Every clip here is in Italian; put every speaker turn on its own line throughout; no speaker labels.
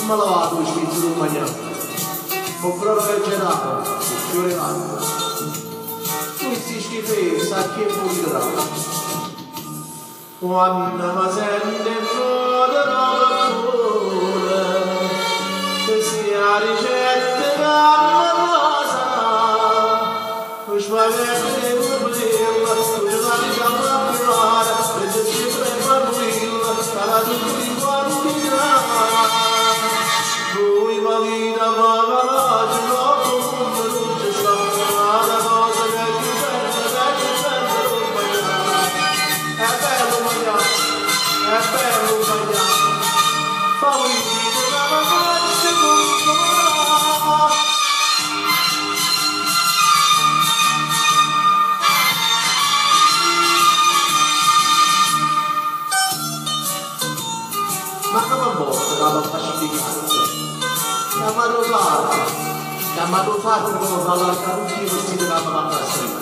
Malato il spizzo di mangiare, ma proprio gelato, giurato. Questi schifezzi sa che pulirà. Quando mi sente fuori dalla cuore, che sia ricetta che mi sa, non spaventi un brillo, tu ci vai a lavorare, e ti si prema brillo, sarà tutto in quantità. Lui va lì da bagagio, no, come non ci sta, la cosa che ti prende, non bagliare. È bello bagliare, fa un video da bagagio, ma come morte la pacificata? Chiamato fatto come fa l'altro si deve fare la strada.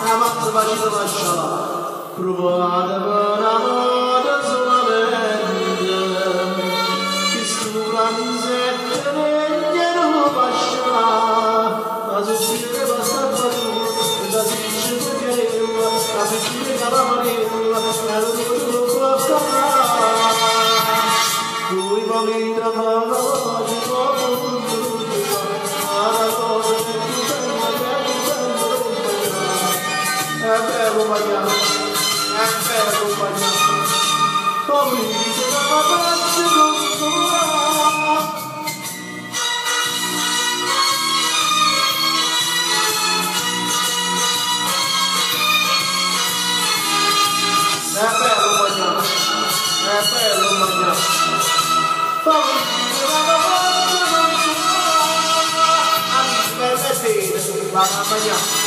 Chiamando facendo la sciala, provate per amore solamente, che stuprano sette negli non pascerà, la sospira basta per la si dice perché la si dice la marina, la non può fare. Lui va lì da bagagio, dopo la cosa che ti è bello bagliare, come dice la pace non so. È bello bagliare, come dice la pace non so. A me permette, va a bagliare.